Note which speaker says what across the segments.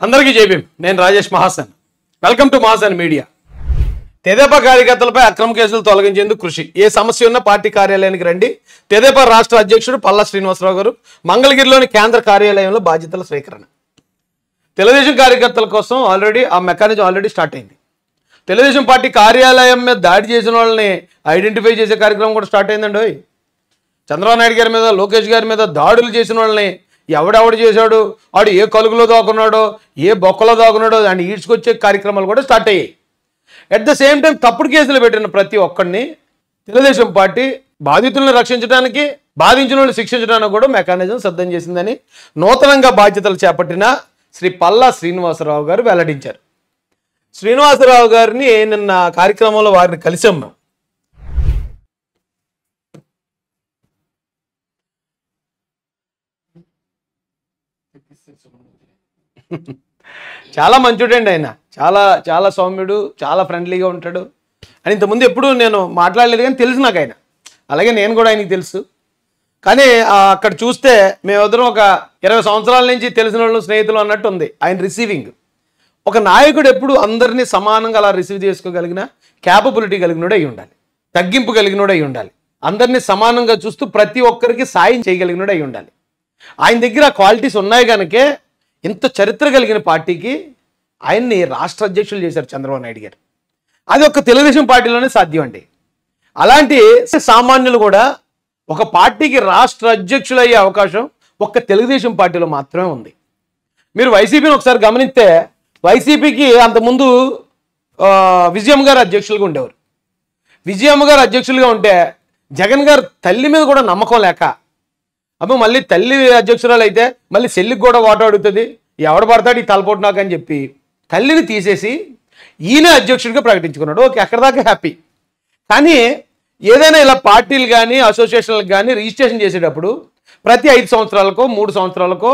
Speaker 1: అందరికీ జైభీం. నేను Rajesh Mahasen. Welcome to Mahasen media. తెదేపా కార్యకర్తలపై అక్రమ కేసులు తొలగించేందుకు కృషి. ఏ సమస్య ఉన్న పార్టీ కార్యాలయానికి రండి. తెదేపా రాష్ట్ర అధ్యక్షుడు పల్లా శ్రీనివాసరావు గారు మంగళగిరిలోని కేంద్ర కార్యాలయంలో బాధ్యతల స్వీకరణ. తెలుగుదేశం కార్యకర్తల కోసం ఆ మెకానిజం ఆల్రెడీ స్టార్ట్ అయింది. తెలుగుదేశం పార్టీ కార్యాలయం మీద దాడి చేసిన వాళ్ళని ఐడెంటిఫై చేసే కార్యక్రమం కూడా స్టార్ట్ అయిందండి. చంద్రబాబు నాయుడు గారి మీద, లోకేష్ గారి మీద దాడులు చేసిన వాళ్ళని ఎవడెవడు చేశాడు, వాడు ఏ కలుగులో దాకున్నాడో, ఏ బొక్కలో దాకున్నాడో దాన్ని ఈడ్చుకొచ్చే కార్యక్రమాలు కూడా స్టార్ట్ అయ్యాయి. అట్ ద సేమ్ టైం తప్పుడు కేసులు పెట్టిన ప్రతి ఒక్కడిని తెలుగుదేశం పార్టీ బాధితులను రక్షించడానికి, బాధించిన వాళ్ళని శిక్షించడానికి కూడా మెకానిజం సిద్ధం చేసిందని నూతనంగా బాధ్యతలు చేపట్టిన శ్రీ పల్లా శ్రీనివాసరావు గారు వెల్లడించారు. శ్రీనివాసరావు గారిని నిన్న కార్యక్రమంలో వారిని కలిసాం మేము. చాలా మంచుడండి ఆయన. చాలా చాలా సౌమ్యుడు, చాలా ఫ్రెండ్లీగా ఉంటాడు అని ఇంతకుముందు ఎప్పుడు నేను మాట్లాడలేదు, కానీ తెలుసు నాకు ఆయన. అలాగే నేను కూడా ఆయనకి తెలుసు. కానీ అక్కడ చూస్తే మేమిద్దరం ఒక 20 సంవత్సరాల నుంచి తెలిసిన వాళ్ళు, స్నేహితులు అన్నట్టు ఉంది ఆయన రిసీవింగ్. ఒక నాయకుడు ఎప్పుడు అందరినీ సమానంగా అలా రిసీవ్ చేసుకోగలిగిన క్యాపబిలిటీ కలిగినోడు అయి ఉండాలి, తగ్గింపు కలిగినోడు అయి ఉండాలి, అందరినీ సమానంగా చూస్తూ ప్రతి ఒక్కరికి సాయం చేయగలిగినోడు అయి ఉండాలి. ఆయన దగ్గర క్వాలిటీస్ ఉన్నాయి కనుకే ఇంత చరిత్ర కలిగిన పార్టీకి ఆయన్ని రాష్ట్ర అధ్యక్షులు చేశారు చంద్రబాబు నాయుడు గారు. అది ఒక తెలుగుదేశం పార్టీలోనే సాధ్యం అండి. అలాంటి సామాన్యులు కూడా ఒక పార్టీకి రాష్ట్ర అధ్యక్షులు అయ్యే అవకాశం ఒక్క తెలుగుదేశం పార్టీలో మాత్రమే ఉంది. మీరు వైసీపీని ఒకసారి గమనిస్తే, వైసీపీకి అంతకుముందు విజయమ్మ గారు అధ్యక్షులుగా ఉండేవారు. విజయమ్మ గారు అధ్యక్షులుగా ఉంటే జగన్ గారు తల్లి మీద కూడా నమ్మకం లేక, అప్పుడు మళ్ళీ తల్లి అధ్యక్షురాలు అయితే మళ్ళీ చెల్లికి కూడా ఓటు అడుగుతుంది, ఎవడు పడతాడు ఈ తలపోటు నాకు అని చెప్పి తల్లిని తీసేసి ఈయన అధ్యక్షుడిగా ప్రకటించుకున్నాడు. ఓకే, అక్కడ దాకా హ్యాపీ. కానీ ఏదైనా ఇలా పార్టీలు కానీ అసోసియేషన్లకు కానీ రిజిస్ట్రేషన్ చేసేటప్పుడు ప్రతి 5 సంవత్సరాలకో 3 సంవత్సరాలకో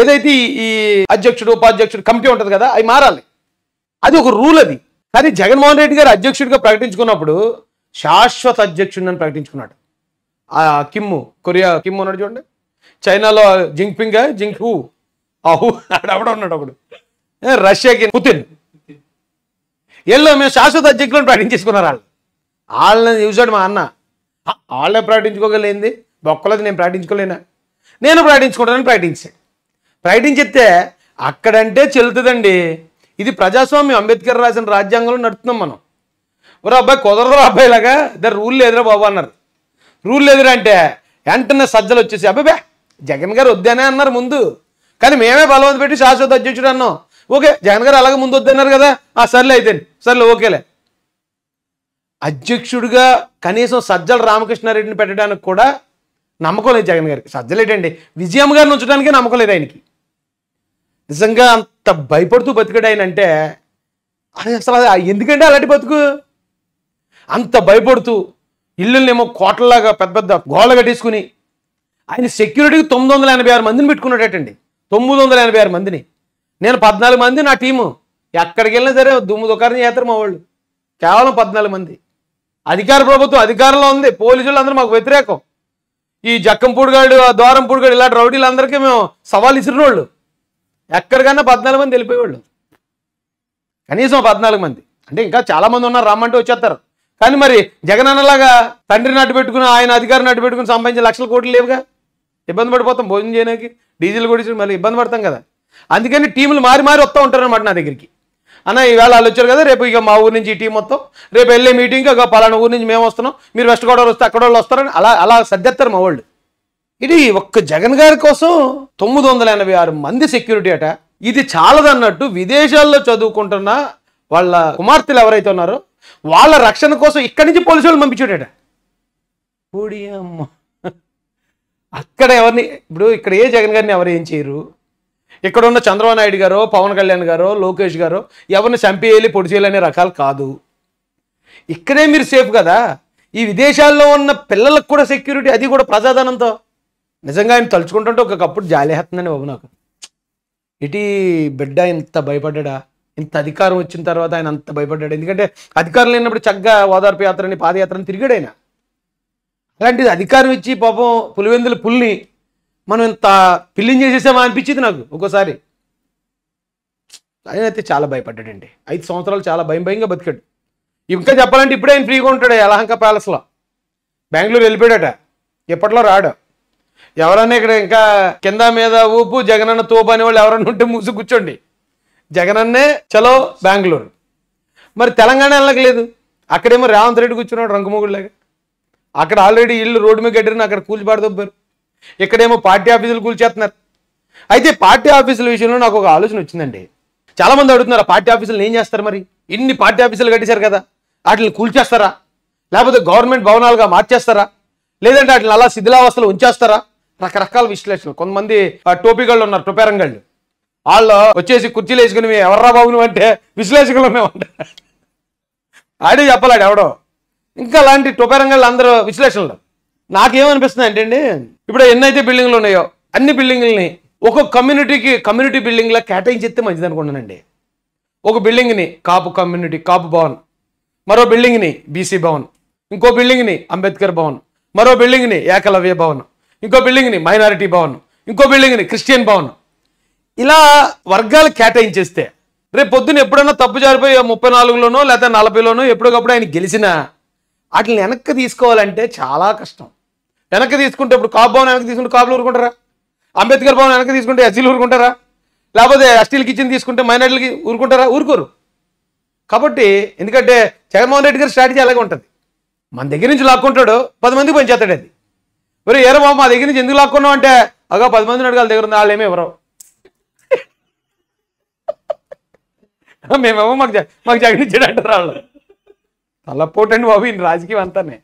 Speaker 1: ఏదైతే ఈ అధ్యక్షుడు, ఉపాధ్యక్షుడు కమిటీ ఉంటుంది కదా, అవి మారాలి. అది ఒక రూల్ అది. కానీ జగన్మోహన్ రెడ్డి గారు అధ్యక్షుడిగా ప్రకటించుకున్నప్పుడు శాశ్వత అధ్యక్షుడిని అని ప్రకటించుకున్నాడు. కొరియా కిమ్ ఉన్నాడు చూడండి, చైనాలో జింగ్హూ ఆవిడ ఉన్నాడు ఒకడు, రష్యాకి పుతిన్, వీళ్ళు మేము శాశ్వత అధ్యక్షులను ప్రకటించేసుకున్నారు. వాళ్ళని చూసాడు మా అన్న. వాళ్ళే ప్రకటించుకోగలేంది, బొక్కలది నేను ప్రకటించుకోలేనా, నేను ప్రకటించుకుంటానని ప్రకటించేస్తే అక్కడంటే చెల్లుతుందండి. ఇది ప్రజాస్వామ్యం, అంబేద్కర్ రాసిన రాజ్యాంగంలో నడుస్తున్నాం మనం. ఒరే అబ్బాయి కుదరదు అబ్బాయిలాగా, రూల్ లేదురా బాబు అన్నారు. రూల్ లేదురా అంటే వెంటనే సజ్జలు వచ్చేసి అబ్బాయి జగన్ గారు వద్దనే అన్నారు ముందు, కానీ మేమే బలవంత పెట్టి శాశ్వత అధ్యక్షుడు అన్నాం. ఓకే, జగన్ గారు అలాగే ముందు వద్దన్నారు కదా, సర్లే అయితే సర్లే ఓకేలే. అధ్యక్షుడిగా కనీసం సజ్జల రామకృష్ణారెడ్డిని పెట్టడానికి కూడా నమ్మకం లేదు జగన్ గారికి. సజ్జలేటండి, విజయమ్మ గారిని ఉంచడానికే నమ్మకం లేదు ఆయనకి. నిజంగా అంత భయపడుతూ బతికాడు ఆయన అంటే, అసలు ఎందుకంటే అలాంటి బతుకు అంత భయపడుతూ ఇల్లునేమో కోటల్లాగా పెద్ద పెద్ద గోళ్ళ కట్టేసుకుని ఆయన సెక్యూరిటీకి 986 మందిని పెట్టుకున్నాడటండి. 986 మందిని. నేను 14 మంది నా టీము. ఎక్కడికి వెళ్ళినా సరే దుమ్ము దుకారం చేస్తారు మా వాళ్ళు. కేవలం 14 మంది. అధికార ప్రభుత్వం అధికారంలో ఉంది, పోలీసులు అందరూ మాకు వ్యతిరేకం. ఈ జక్కంపూడిగాడు, ద్వారంపూడిగాడు ఇలాంటి రౌడీలందరికీ మేము సవాల్ ఇసిన వాళ్ళు. ఎక్కడికన్నా 14 మంది వెళ్ళిపోయేవాళ్ళు, కనీసం 14 మంది. అంటే ఇంకా చాలామంది ఉన్నారు, రమ్మంటే వచ్చేస్తారు. కానీ మరి జగన్ అన్నలాగా తండ్రిని అడ్డు పెట్టుకుని, ఆయన అధికారిని అడ్డు పెట్టుకుని సంపాదించే లక్షల కోట్లు లేవుగా. ఇబ్బంది పడిపోతాం భోజనం చేయడానికి, డీజిల్ కూడా మళ్ళీ ఇబ్బంది పడతాం కదా. అందుకని టీములు మారి వస్తూ ఉంటారు అనమాట నా దగ్గరికి. అన్న ఈవేళ వాళ్ళు వచ్చారు కదా, రేపు ఇక మా ఊరు నుంచి ఈ టీం మొత్తం రేపు వెళ్ళే మీటింగ్కి ఒక పలానా ఊరు నుంచి మేము వస్తున్నాం, మీరు వెస్ట్ గోదావరి వస్తే అక్కడ వాళ్ళు వస్తారని అలా సర్దేస్తారు మా వాళ్ళు. ఇది ఒక్క జగన్ గారి కోసం 986 మంది సెక్యూరిటీ అట. ఇది చాలదన్నట్టు విదేశాల్లో చదువుకుంటున్న వాళ్ళ కుమార్తెలు ఎవరైతే ఉన్నారో వాళ్ళ రక్షణ కోసం ఇక్కడి నుంచి పోలీసు వాళ్ళు పంపించాడట. అక్కడ ఎవరిని, ఇప్పుడు ఇక్కడ ఏ జగన్ గారిని ఎవరు ఏం చేయరు. ఇక్కడ ఉన్న చంద్రబాబు నాయుడు గారు, పవన్ కళ్యాణ్ గారు, లోకేష్ గారు ఎవరిని చంపేయాలి పొడి చేయాలనే రకాలు కాదు. ఇక్కడే మీరు సేఫ్ కదా. ఈ విదేశాల్లో ఉన్న పిల్లలకు కూడా సెక్యూరిటీ, అది కూడా ప్రజాధనంతో. నిజంగా ఆయన తలుచుకుంటుంటే ఒకప్పుడు జాలేస్తుందని బాబు నాకు. ఇటీ బిడ్డ ఇంత భయపడ్డా, ఇంత అధికారం వచ్చిన తర్వాత ఆయన అంత భయపడ్డాడు. ఎందుకంటే అధికారం లేనప్పుడు చక్కగా ఓదార్పు యాత్రని, పాదయాత్రని తిరిగాడు ఆయన. అలాంటిది అధికారం ఇచ్చి పాపం పులివెందుల పుల్ని మనం ఇంత పిల్లింగ్ చేసేసామా అనిపించింది నాకు ఒక్కోసారి. ఆయన అయితే చాలా భయపడ్డాడండి. 5 సంవత్సరాలు చాలా భయంగా బతికాడు. ఇంకా చెప్పాలంటే ఇప్పుడే ఆయన ఫ్రీగా ఉంటాడు యలహంక ప్యాలెస్లో. బెంగళూరు వెళ్ళిపోయాడట, ఎప్పట్లో రాడు. ఎవరన్నా ఇక్కడ ఇంకా కింద మీద ఊపు జగనన్న తోపు అనేవాళ్ళు ఎవరన్నా ఉంటే మూసి కూర్చోండి. జగనన్నే చలో బెంగళూరు. మరి తెలంగాణ వెళ్ళలేదు, అక్కడేమో రేవంత్ రెడ్డి కూర్చున్నాడు రంగమొగుడులాగా. అక్కడ ఆల్రెడీ ఇల్లు రోడ్డు మీద కట్టిన అక్కడ కూల్చిపాడదొబ్బారు, ఇక్కడేమో పార్టీ ఆఫీసులు కూల్చేస్తున్నారు. అయితే పార్టీ ఆఫీసుల విషయంలో నాకు ఒక ఆలోచన వచ్చిందండి. చాలామంది అడుగుతున్నారు, ఆ పార్టీ ఆఫీసులు ఏం చేస్తారు, మరి ఇన్ని పార్టీ ఆఫీసులు కట్టేశారు కదా, వాటిని కూల్చేస్తారా, లేకపోతే గవర్నమెంట్ భవనాలుగా మార్చేస్తారా, లేదంటే వాటిని అలా శిథిలావస్థలు ఉంచేస్తారా? రకరకాల విశ్లేషణలు. కొంతమంది టోపీగాళ్ళు ఉన్నారు, టొపేరంగాళ్ళు, వాళ్ళు వచ్చేసి కుర్చీలు వేసుకుని ఎవర్రా బాబును అంటే విశ్లేషకులు ఉన్నామంటారు. ఆడే చెప్పాలాడు ఎవడో. ఇంకా అలాంటి టొపేరంగాళ్ళు అందరూ విశ్లేషణలు. నాకేమనిపిస్తుంది అంటే అండి, ఇప్పుడు ఎన్నైతే బిల్డింగ్లు ఉన్నాయో అన్ని బిల్డింగుల్ని ఒక్కొక్క కమ్యూనిటీ బిల్డింగ్లా కేటాయించేస్తే మంచిది అనుకుంటున్నానండి. ఒక బిల్డింగ్ని కాపు కమ్యూనిటీ కాపు భవన్, మరో బిల్డింగ్ని బీసీ భవన్, ఇంకో బిల్డింగ్ని అంబేద్కర్ భవన్, మరో బిల్డింగ్ని ఏకలవ్య భవన్, ఇంకో బిల్డింగ్ని మైనారిటీ భవన్, ఇంకో బిల్డింగ్ని క్రిస్టియన్ భవన్, ఇలా వర్గాలు కేటాయించేస్తే రేపు పొద్దున్న ఎప్పుడన్నా తప్పు జారిపోయి 34లోనో లేదా 40లోనో ఎప్పటికప్పుడు ఆయన గెలిచినా వాటిని వెనక్కి తీసుకోవాలంటే చాలా కష్టం. వెనక్కి తీసుకుంటే ఇప్పుడు కాపు భవన్ వెనక్కి తీసుకుంటే కాపులు ఊరుకుంటారా? అంబేద్కర్ భవన్ వెనక్కి తీసుకుంటే ఎస్సీలు ఊరుకుంటారా? లేకపోతే ఎస్టీలకి ఇచ్చింది తీసుకుంటే మైనారిటీలకి ఊరుకుంటారా? ఊరుకోరు. కాబట్టి ఎందుకంటే జగన్మోహన్ రెడ్డి గారి స్ట్రాటజీ అలాగే ఉంటుంది. మన దగ్గర నుంచి లాక్కుంటాడు, 10 మందికి పనిచేస్తాడు. అది మరి ఏరో బాబు మా దగ్గర నుంచి ఎందుకు లాక్కున్నావు అంటే, అగా 10 మంది అడగాలి దగ్గర ఉంది, వాళ్ళు ఏమీ ఎవరో మేమేమో మాకు జగన్ ఇచ్చాడు అంటారు వాళ్ళు. తలపోటండి బాబు ఈ రాజకీయం అంతానే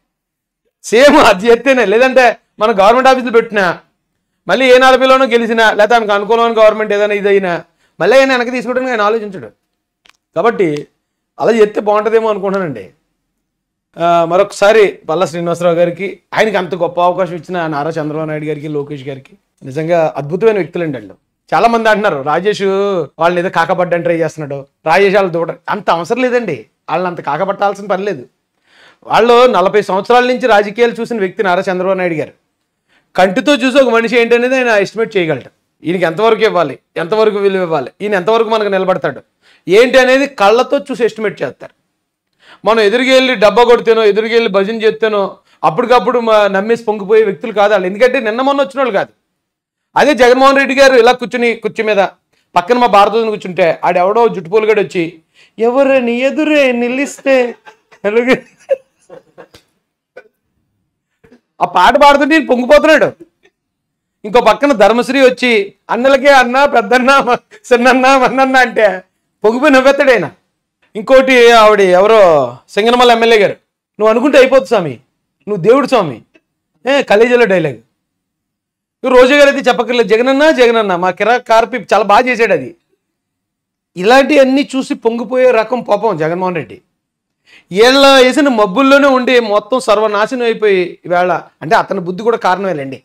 Speaker 1: సేమ్ అది చెప్తేనే. లేదంటే మన గవర్నమెంట్ ఆఫీసులు పెట్టినా మళ్ళీ ఏ 40లోనో గెలిచినా లేకపోతే ఆయనకు అనుకూలమైన గవర్నమెంట్ ఏదైనా ఇదైనా మళ్ళీ ఆయన వెనక్కి తీసుకోవడానికి ఆయన ఆలోచించడు. కాబట్టి అలా చెప్తే బాగుంటుందేమో అనుకుంటానండి. మరొకసారి పల్లా శ్రీనివాసరావు గారికి, ఆయనకి అంత గొప్ప అవకాశం ఇచ్చిన నారా చంద్రబాబు నాయుడు గారికి, లోకేష్ గారికి నిజంగా అద్భుతమైన వ్యక్తులండి వాళ్ళు. చాలా మంది అంటున్నారు రాజేష్ వాళ్ళని ఏదో కాకపడ్డానికి ట్రై చేస్తున్నాడు, రాజేష్ వాళ్ళు దూడ. అంత అవసరం లేదండి, వాళ్ళని అంత కాకపట్టాల్సిన పని లేదు. వాళ్ళు 40 సంవత్సరాల నుంచి రాజకీయాలు చూసిన వ్యక్తి నారా చంద్రబాబు నాయుడు గారు. కంటితో చూసి ఒక మనిషి ఏంటనేది ఆయన ఎస్టిమేట్ చేయగలడు. ఈయనకి ఎంతవరకు ఇవ్వాలి, ఎంతవరకు విలువ ఇవ్వాలి, ఈయన ఎంతవరకు మనకు నిలబడతాడు ఏంటి అనేది కళ్ళతో చూసి ఎస్టిమేట్ చేస్తారు. మనం ఎదురుకెళ్ళి డబ్బా కొడితేనో ఎదురుకెళ్ళి భజన చేస్తేనో అప్పటికప్పుడు నమ్మేసి పొంగిపోయే వ్యక్తులు కాదు వాళ్ళు. ఎందుకంటే నిన్న మొన్న వచ్చిన వాళ్ళు కాదు. అదే జగన్మోహన్ రెడ్డి గారు ఇలా కూర్చుని కుర్చీ మీద పక్కన మా భారతదేశం కూర్చుంటే ఆడెవడో జుట్టుపోలుగాడు వచ్చి ఎవరని ఎదురే నిలిస్తే ఆ పాట పాడుతుంటే పొంగిపోతున్నాడు. ఇంకో పక్కన ధర్మశ్రీ వచ్చి అన్నలకే అన్న పెద్దన్న చిన్నన్న మన్నన్న అంటే పొంగిపోయి నవ్వెత్తాడు ఆయన. ఇంకోటి ఆవిడ ఎవరో సింగనమల ఎమ్మెల్యే గారు, నువ్వు అనుకుంటే అయిపోతుంది స్వామి, నువ్వు దేవుడు స్వామి, కలేజీలో డైలాగ్. రోజు గారు అయితే చెప్పక్కర్లేదు, జగనన్న జగనన్న మా కార్పి చాలా బాగా చేశాడు. అది ఇలాంటివన్నీ చూసి పొంగిపోయే రకం పాపం జగన్మోహన్ రెడ్డి. వీళ్ళ వేసిన మబ్బుల్లోనే ఉండి మొత్తం సర్వనాశనం అయిపోయి ఈవేళ అంటే అతని బుద్ధి కూడా కారణమేలండి.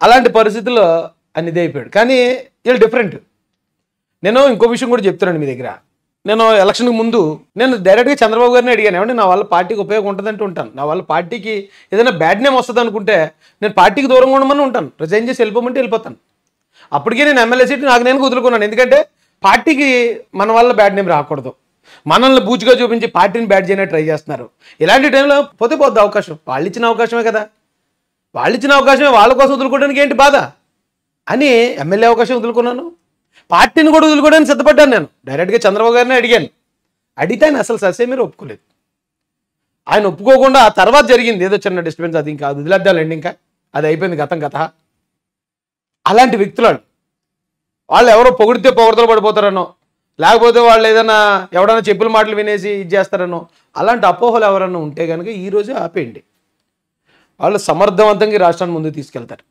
Speaker 1: అలాంటి పరిస్థితుల్లో ఆయన ఇదే అయిపోయాడు. కానీ వీళ్ళు డిఫరెంట్. నేను ఇంకో విషయం కూడా చెప్తున్నాను మీ దగ్గర. నేను ఎలక్షన్కి ముందు నేను డైరెక్ట్గా చంద్రబాబు గారిని అడిగాను, ఏమంటే నా వల్ల పార్టీకి ఉపయోగం ఉంటుందంటూ ఉంటాను. నా వల్ల పార్టీకి ఏదైనా బ్యాడ్ నేమ్ వస్తుంది అనుకుంటే నేను పార్టీకి దూరంగా ఉండమని ఉంటాను, రిజైన్ చేసి వెళ్ళిపోమంటే వెళ్ళిపోతాను. అప్పటికే నేను ఎమ్మెల్యే సీట్ నాకు నేను కుదురుకున్నాను. ఎందుకంటే పార్టీకి మన వల్ల బ్యాడ్ నేమ్ రాకూడదు. మనల్ని బూచిగా చూపించి పార్టీని బ్యాడ్ చేయడానికి ట్రై చేస్తున్నారు. ఇలాంటి టైంలో పోతే పోద్ది అవకాశం, వాళ్ళు ఇచ్చిన అవకాశమే కదా, వాళ్ళు ఇచ్చిన అవకాశమే, వాళ్ళ కోసం వదులుకోవడానికి ఏంటి బాధ అని ఎమ్మెల్యే అవకాశం వదులుకున్నాను. పార్టీని కూడా వదులుకోవడానికి సిద్ధపడ్డాను. నేను డైరెక్ట్గా చంద్రబాబు గారిని అడిగాను. అడిగితే ఆయన అసలు ససే మీరు ఒప్పుకోలేదు. ఆయన ఒప్పుకోకుండా ఆ తర్వాత జరిగింది ఏదో చిన్న డిస్టర్బెన్స్, అది ఇంకా వదిలేద్దాలండి, ఇంకా అది అయిపోయింది గతం గత. అలాంటి వ్యక్తులు వాళ్ళు ఎవరో పొగిడితే పొగడతలు పడిపోతారనో, లేకపోతే వాళ్ళు ఏదైనా ఎవడైనా చెప్పుల మాటలు వినేసి ఇది చేస్తారనో, అలాంటి అపోహలు ఎవరన్నా ఉంటే కనుక ఈరోజు ఆపేయండి. వాళ్ళు సమర్థవంతంగా రాష్ట్రాన్ని ముందుకు తీసుకెళ్తారు.